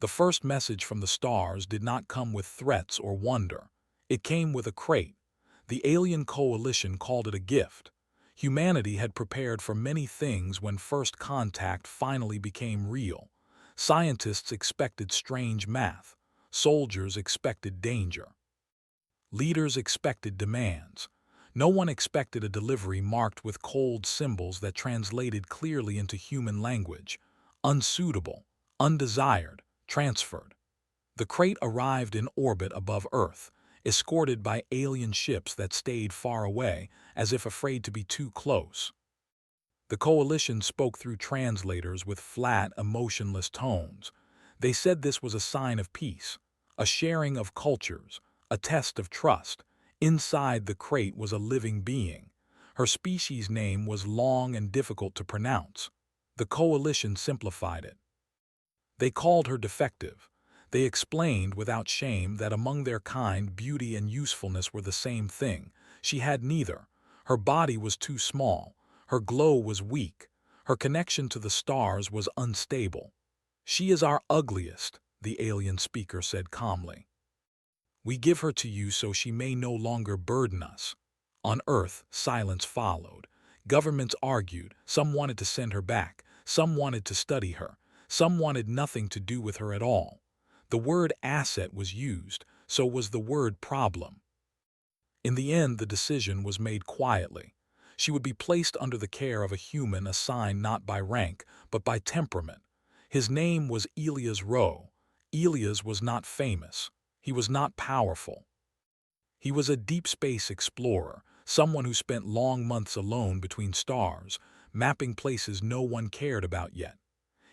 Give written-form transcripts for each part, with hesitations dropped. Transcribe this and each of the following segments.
The first message from the stars did not come with threats or wonder. It came with a crate. The alien coalition called it a gift. Humanity had prepared for many things when first contact finally became real. Scientists expected strange math. Soldiers expected danger. Leaders expected demands. No one expected a delivery marked with cold symbols that translated clearly into human language. Unsuitable, undesired, transferred. The crate arrived in orbit above Earth, escorted by alien ships that stayed far away, as if afraid to be too close. The coalition spoke through translators with flat, emotionless tones. They said this was a sign of peace, a sharing of cultures, a test of trust. Inside the crate was a living being. Her species name was long and difficult to pronounce. The coalition simplified it. They called her defective. They explained without shame that among their kind beauty and usefulness were the same thing. She had neither. Her body was too small. Her glow was weak. Her connection to the stars was unstable. "She is our ugliest," the alien speaker said calmly. "We give her to you so she may no longer burden us." On Earth, silence followed. Governments argued. Some wanted to send her back. Some wanted to study her. Some wanted nothing to do with her at all. The word asset was used, so was the word problem. In the end, the decision was made quietly. She would be placed under the care of a human assigned not by rank, but by temperament. His name was Elias Rowe. Elias was not famous. He was not powerful. He was a deep space explorer, someone who spent long months alone between stars, mapping places no one cared about yet.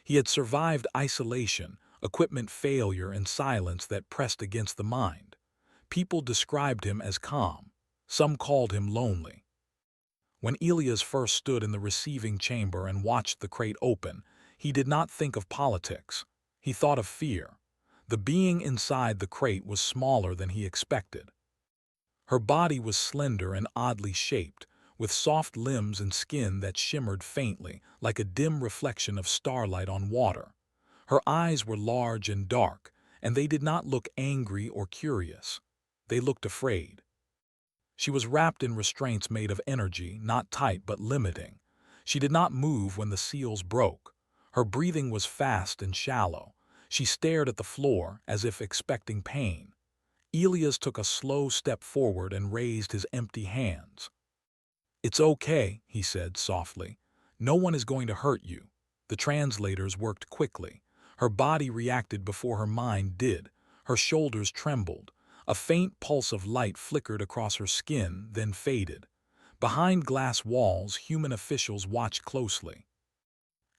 He had survived isolation, equipment failure, and silence that pressed against the mind. People described him as calm. Some called him lonely. When Elias first stood in the receiving chamber and watched the crate open, he did not think of politics. He thought of fear. The being inside the crate was smaller than he expected. Her body was slender and oddly shaped, with soft limbs and skin that shimmered faintly, like a dim reflection of starlight on water. Her eyes were large and dark, and they did not look angry or curious. They looked afraid. She was wrapped in restraints made of energy, not tight but limiting. She did not move when the seals broke. Her breathing was fast and shallow. She stared at the floor as if expecting pain. Elias took a slow step forward and raised his empty hands. "It's okay," he said softly. "No one is going to hurt you." The translators worked quickly. Her body reacted before her mind did. Her shoulders trembled. A faint pulse of light flickered across her skin, then faded. Behind glass walls, human officials watched closely.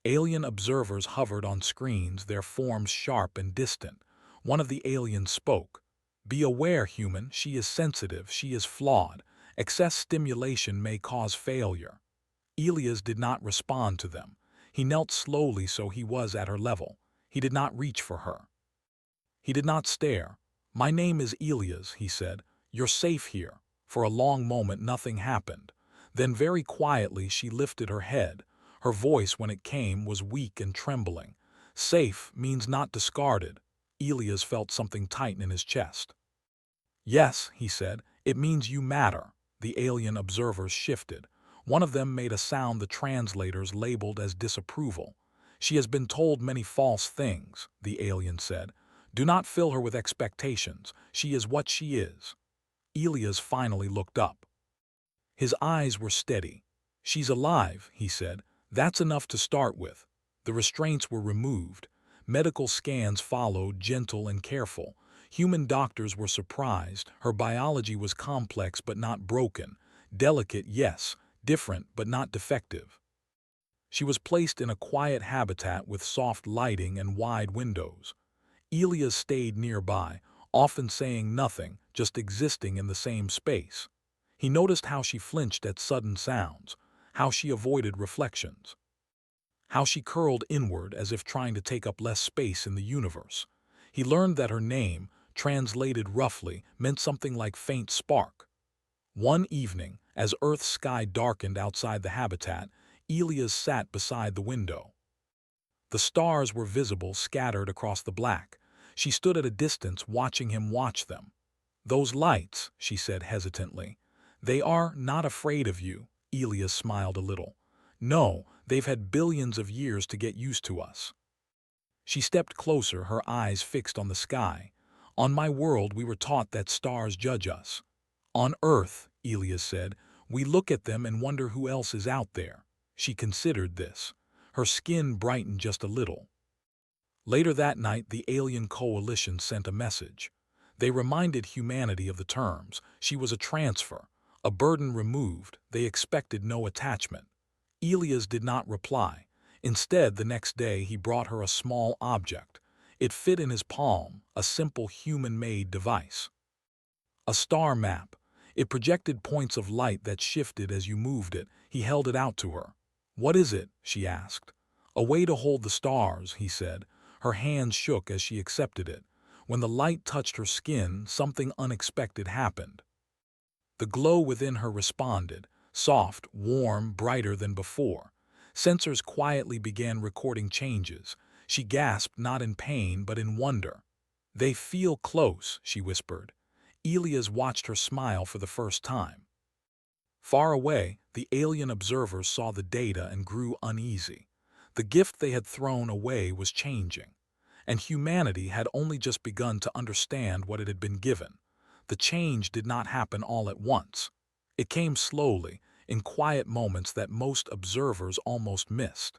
Alien observers hovered on screens, their forms sharp and distant. One of the aliens spoke. "Be aware, human, she is sensitive, she is flawed. Excess stimulation may cause failure." Elias did not respond to them. He knelt slowly so he was at her level. He did not reach for her. He did not stare. "My name is Elias," he said. "You're safe here." For a long moment nothing happened. Then very quietly she lifted her head. Her voice, when it came, was weak and trembling. "Safe means not discarded." Elias felt something tighten in his chest. "Yes," he said, "it means you matter." The alien observers shifted. One of them made a sound the translators labeled as disapproval. "She has been told many false things," the alien said. "Do not fill her with expectations. She is what she is." Elias finally looked up. His eyes were steady. "She's alive," he said. "That's enough to start with." The restraints were removed. Medical scans followed, gentle and careful. Human doctors were surprised. Her biology was complex but not broken. Delicate, yes. Different but not defective. She was placed in a quiet habitat with soft lighting and wide windows. Elias stayed nearby, often saying nothing, just existing in the same space. He noticed how she flinched at sudden sounds, how she avoided reflections, how she curled inward as if trying to take up less space in the universe. He learned that her name, translated roughly, meant something like faint spark. One evening, as Earth's sky darkened outside the habitat, Elias sat beside the window. The stars were visible, scattered across the black. She stood at a distance, watching him watch them. "Those lights," she said hesitantly. "They are not afraid of you." Elias smiled a little. "No, they've had billions of years to get used to us." She stepped closer, her eyes fixed on the sky. "On my world, we were taught that stars judge us. On Earth," Elias said, "we look at them and wonder who else is out there." She considered this. Her skin brightened just a little. Later that night, the alien coalition sent a message. They reminded humanity of the terms. She was a transfer, a burden removed. They expected no attachment. Elias did not reply. Instead, the next day, he brought her a small object. It fit in his palm, a simple human-made device. A star map. It projected points of light that shifted as you moved it. He held it out to her. "What is it?" she asked. "A way to hold the stars," he said. Her hands shook as she accepted it. When the light touched her skin, something unexpected happened. The glow within her responded, soft, warm, brighter than before. Sensors quietly began recording changes. She gasped, not in pain but in wonder. "They feel close," she whispered. Elias watched her smile for the first time. Far away, the alien observers saw the data and grew uneasy. The gift they had thrown away was changing, and humanity had only just begun to understand what it had been given. The change did not happen all at once. It came slowly, in quiet moments that most observers almost missed.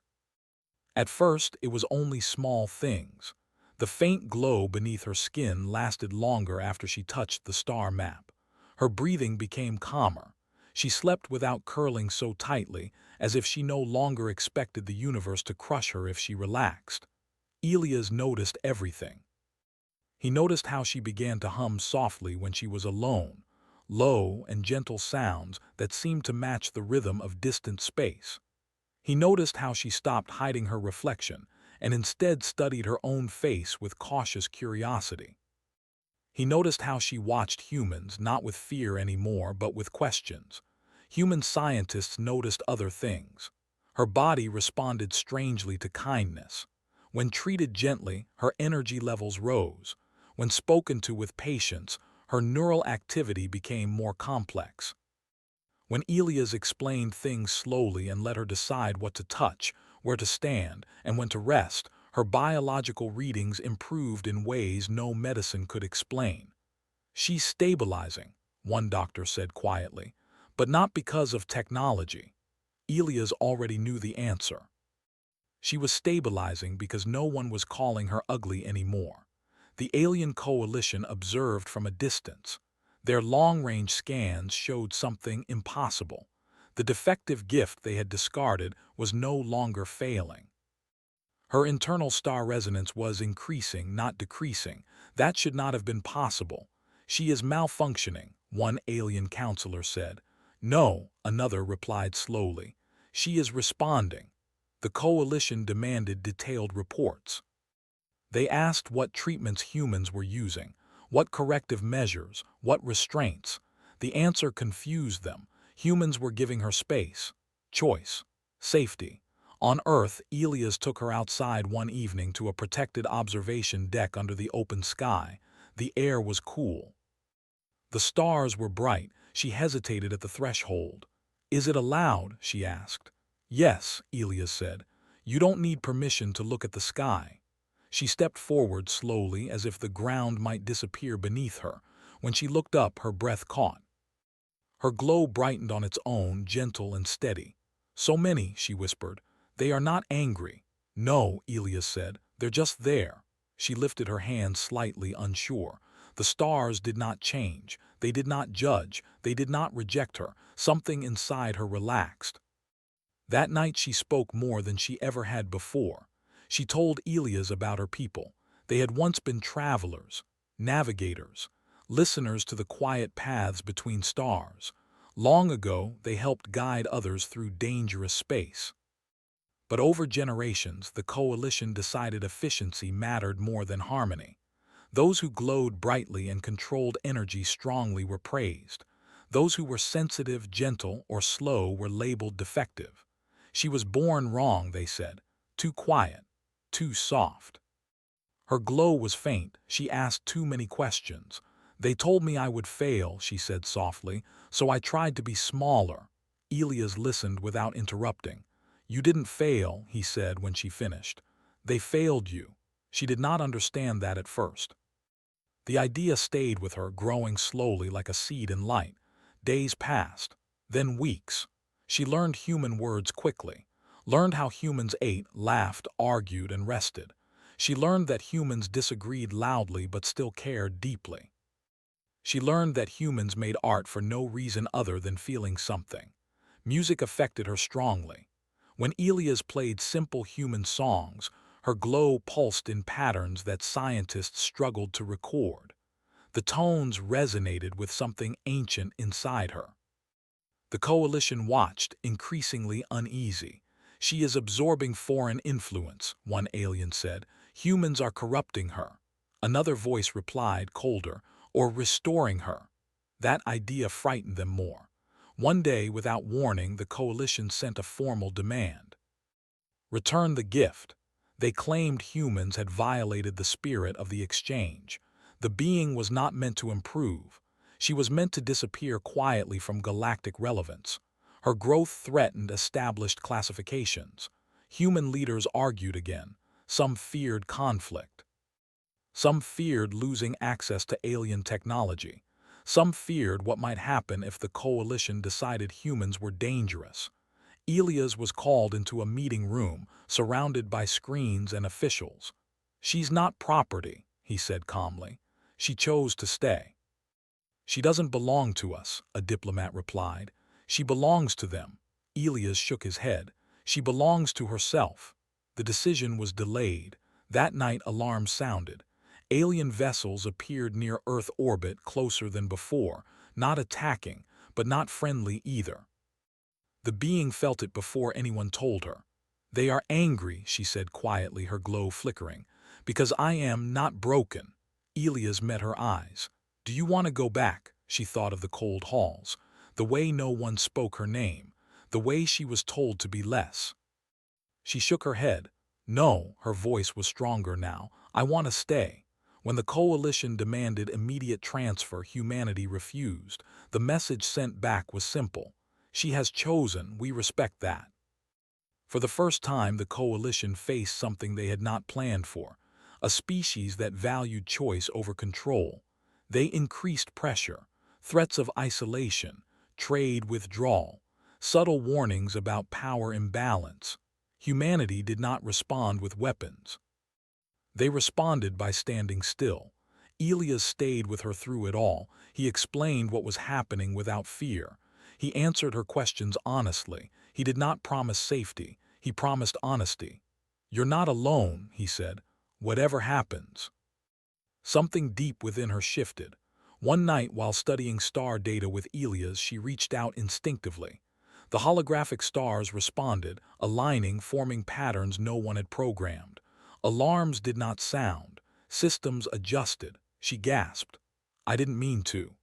At first, it was only small things. The faint glow beneath her skin lasted longer after she touched the star map. Her breathing became calmer. She slept without curling so tightly, as if she no longer expected the universe to crush her if she relaxed. Elias noticed everything. He noticed how she began to hum softly when she was alone, low and gentle sounds that seemed to match the rhythm of distant space. He noticed how she stopped hiding her reflection and instead studied her own face with cautious curiosity. He noticed how she watched humans, not with fear anymore, but with questions. Human scientists noticed other things. Her body responded strangely to kindness. When treated gently, her energy levels rose. When spoken to with patience, her neural activity became more complex. When Elias explained things slowly and let her decide what to touch, where to stand, and when to rest, her biological readings improved in ways no medicine could explain. "She's stabilizing," one doctor said quietly, "but not because of technology." Elias already knew the answer. She was stabilizing because no one was calling her ugly anymore. The alien coalition observed from a distance. Their long-range scans showed something impossible. The defective gift they had discarded was no longer failing. Her internal star resonance was increasing, not decreasing. That should not have been possible. "She is malfunctioning," one alien counselor said. "No," another replied slowly. "She is responding." The coalition demanded detailed reports. They asked what treatments humans were using, what corrective measures, what restraints. The answer confused them. Humans were giving her space, choice, safety. On Earth, Elias took her outside one evening to a protected observation deck under the open sky. The air was cool. The stars were bright. She hesitated at the threshold. "Is it allowed?" she asked. "Yes," Elias said. "You don't need permission to look at the sky." She stepped forward slowly as if the ground might disappear beneath her. When she looked up, her breath caught. Her glow brightened on its own, gentle and steady. "So many," she whispered. "They are not angry." "No," Elias said. "They're just there." She lifted her hand slightly, unsure. The stars did not change. They did not judge. They did not reject her. Something inside her relaxed. That night she spoke more than she ever had before. She told Elias about her people. They had once been travelers, navigators, listeners to the quiet paths between stars. Long ago, they helped guide others through dangerous space. But over generations, the coalition decided efficiency mattered more than harmony. Those who glowed brightly and controlled energy strongly were praised. Those who were sensitive, gentle, or slow were labeled defective. She was born wrong, they said, too quiet. too soft. Her glow was faint. She asked too many questions. They told me I would fail, she said softly, so I tried to be smaller. Elias listened without interrupting. You didn't fail, he said when she finished. They failed you. She did not understand that at first. The idea stayed with her, growing slowly like a seed in light. Days passed, then weeks. She learned human words quickly, learned how humans ate, laughed, argued, and rested. She learned that humans disagreed loudly but still cared deeply. She learned that humans made art for no reason other than feeling something. Music affected her strongly. When Elias played simple human songs, her glow pulsed in patterns that scientists struggled to record. The tones resonated with something ancient inside her. The coalition watched, increasingly uneasy. She is absorbing foreign influence, one alien said. Humans are corrupting her. Another voice replied, colder, or restoring her. That idea frightened them more. One day, without warning, the coalition sent a formal demand. Return the gift. They claimed humans had violated the spirit of the exchange. The being was not meant to improve. She was meant to disappear quietly from galactic relevance. Her growth threatened established classifications. Human leaders argued again. Some feared conflict. Some feared losing access to alien technology. Some feared what might happen if the coalition decided humans were dangerous. Elias was called into a meeting room, surrounded by screens and officials. She's not property, he said calmly. She chose to stay. She doesn't belong to us, a diplomat replied. She belongs to them. Elias shook his head. She belongs to herself. The decision was delayed. That night alarms sounded. Alien vessels appeared near Earth orbit, closer than before, not attacking, but not friendly either. The being felt it before anyone told her. They are angry, she said quietly, her glow flickering, because I am not broken. Elias met her eyes. Do you want to go back? She thought of the cold halls, the way no one spoke her name, the way she was told to be less. She shook her head. No, her voice was stronger now. I want to stay. When the coalition demanded immediate transfer, humanity refused. The message sent back was simple. She has chosen, we respect that. For the first time, the coalition faced something they had not planned for, a species that valued choice over control. They increased pressure, threats of isolation, trade withdrawal, subtle warnings about power imbalance. Humanity did not respond with weapons. They responded by standing still. Elias stayed with her through it all. He explained what was happening without fear. He answered her questions honestly. He did not promise safety. He promised honesty. You're not alone, he said, whatever happens. Something deep within her shifted. One night, while studying star data with Elias, she reached out instinctively. The holographic stars responded, aligning, forming patterns no one had programmed. Alarms did not sound. Systems adjusted. She gasped. I didn't mean to.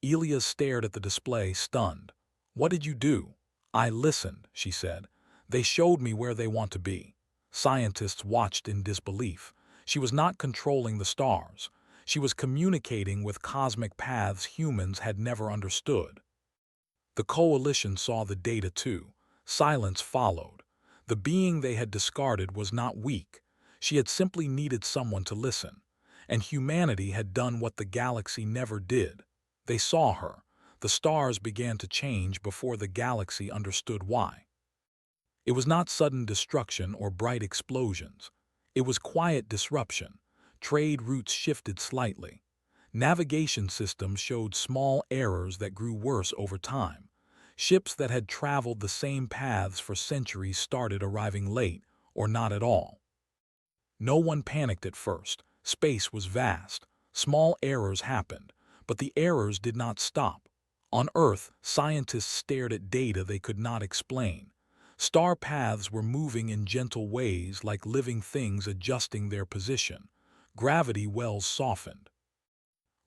Elias stared at the display, stunned. What did you do? I listened, she said. They showed me where they want to be. Scientists watched in disbelief. She was not controlling the stars. She was communicating with cosmic paths humans had never understood. The coalition saw the data too. Silence followed. The being they had discarded was not weak. She had simply needed someone to listen. And humanity had done what the galaxy never did. They saw her. The stars began to change before the galaxy understood why. It was not sudden destruction or bright explosions. It was quiet disruption. Trade routes shifted slightly. Navigation systems showed small errors that grew worse over time. Ships that had traveled the same paths for centuries started arriving late, or not at all. No one panicked at first. Space was vast. Small errors happened, but the errors did not stop. On Earth, scientists stared at data they could not explain. Star paths were moving in gentle ways, like living things adjusting their position. Gravity wells softened.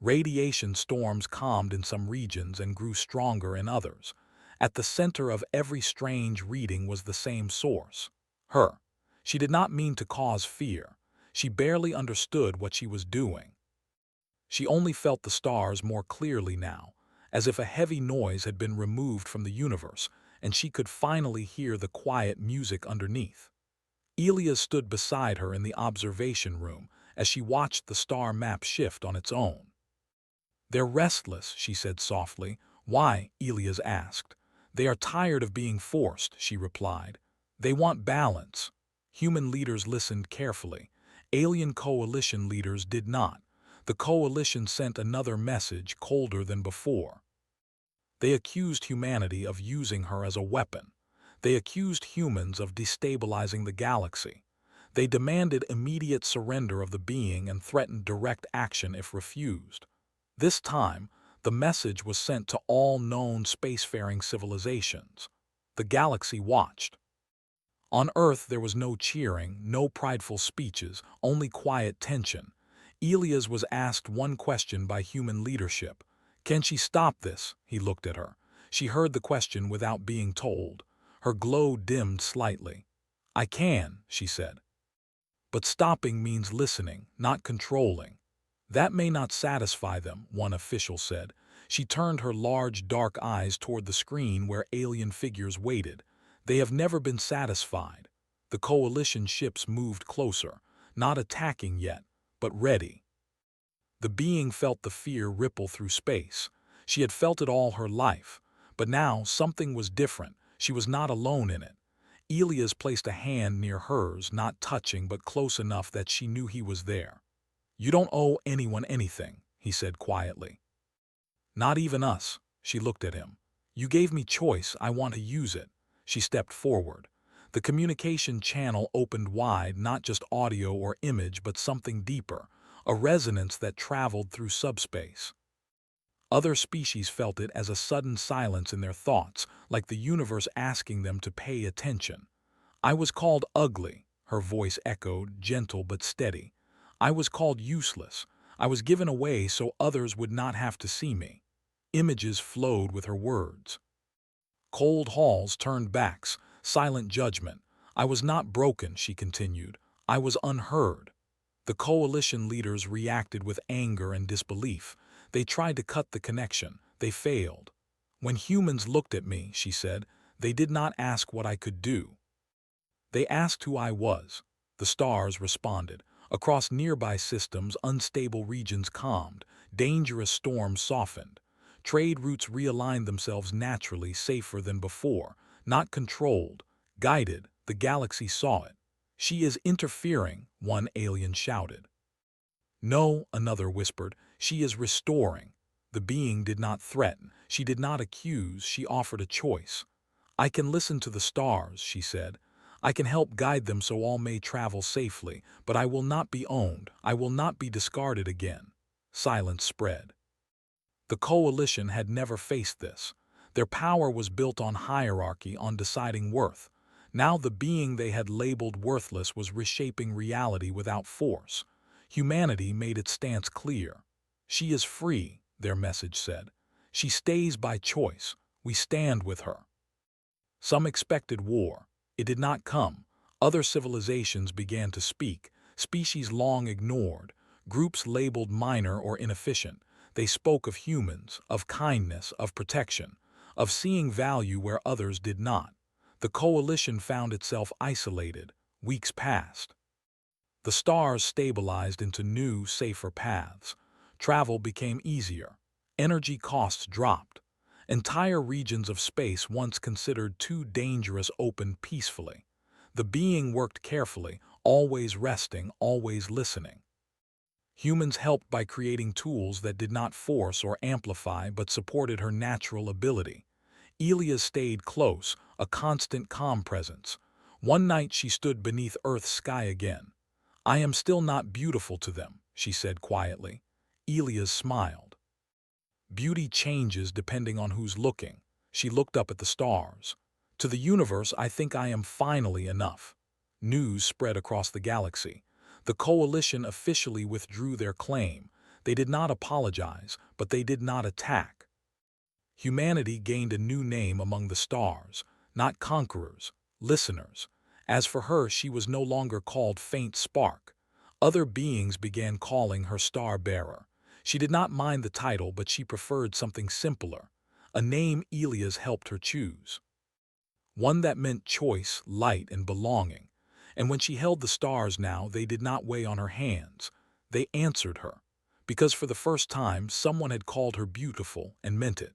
Radiation storms calmed in some regions and grew stronger in others. At the center of every strange reading was the same source. Her. She did not mean to cause fear. She barely understood what she was doing. She only felt the stars more clearly now, as if a heavy noise had been removed from the universe, and she could finally hear the quiet music underneath. Elia stood beside her in the observation room as she watched the star map shift on its own. "They're restless," she said softly. "Why?" Elias asked. "They are tired of being forced," she replied. "They want balance." Human leaders listened carefully. Alien coalition leaders did not. The coalition sent another message, colder than before. They accused humanity of using her as a weapon. They accused humans of destabilizing the galaxy. They demanded immediate surrender of the being and threatened direct action if refused. This time, the message was sent to all known spacefaring civilizations. The galaxy watched. On Earth there was no cheering, no prideful speeches, only quiet tension. Elias was asked one question by human leadership. "Can she stop this?" He looked at her. She heard the question without being told. Her glow dimmed slightly. "I can," she said. "But stopping means listening, not controlling." "That may not satisfy them," one official said. She turned her large, dark eyes toward the screen where alien figures waited. "They have never been satisfied." The coalition ships moved closer, not attacking yet, but ready. The being felt the fear ripple through space. She had felt it all her life, but now something was different. She was not alone in it. Elias placed a hand near hers, not touching but close enough that she knew he was there. "You don't owe anyone anything," he said quietly. "Not even us." She looked at him. "You gave me choice, I want to use it." She stepped forward. The communication channel opened wide, not just audio or image, but something deeper, a resonance that traveled through subspace. Other species felt it as a sudden silence in their thoughts, like the universe asking them to pay attention. "I was called ugly," her voice echoed, gentle but steady. "I was called useless. I was given away so others would not have to see me." Images flowed with her words. Cold halls turned backs, silent judgment. "I was not broken," she continued. "I was unheard." The coalition leaders reacted with anger and disbelief. They tried to cut the connection. They failed. "When humans looked at me," she said, "they did not ask what I could do. They asked who I was." The stars responded. Across nearby systems, unstable regions calmed. Dangerous storms softened. Trade routes realigned themselves naturally, safer than before. Not controlled, guided. The galaxy saw it. "She is interfering," one alien shouted. "No," another whispered. "She is restoring." The being did not threaten. She did not accuse. She offered a choice. "I can listen to the stars," she said. "I can help guide them so all may travel safely, but I will not be owned. I will not be discarded again." Silence spread. The coalition had never faced this. Their power was built on hierarchy, on deciding worth. Now the being they had labeled worthless was reshaping reality without force. Humanity made its stance clear. "She is free," their message said. "She stays by choice. We stand with her." Some expected war. It did not come. Other civilizations began to speak, species long ignored, groups labeled minor or inefficient. They spoke of humans, of kindness, of protection, of seeing value where others did not. The coalition found itself isolated. Weeks passed. The stars stabilized into new, safer paths. Travel became easier. Energy costs dropped. Entire regions of space once considered too dangerous opened peacefully. The being worked carefully, always resting, always listening. Humans helped by creating tools that did not force or amplify but supported her natural ability. Elias stayed close, a constant calm presence. One night she stood beneath Earth's sky again. "I am still not beautiful to them," she said quietly. Elias smiled. "Beauty changes depending on who's looking." She looked up at the stars. "To the universe, I think I am finally enough." News spread across the galaxy. The coalition officially withdrew their claim. They did not apologize, but they did not attack. Humanity gained a new name among the stars, not conquerors, listeners. As for her, she was no longer called Faint Spark. Other beings began calling her Star-Bearer. She did not mind the title, but she preferred something simpler, a name Elias helped her choose. One that meant choice, light, and belonging. And when she held the stars now, they did not weigh on her hands. They answered her. Because for the first time, someone had called her beautiful and meant it.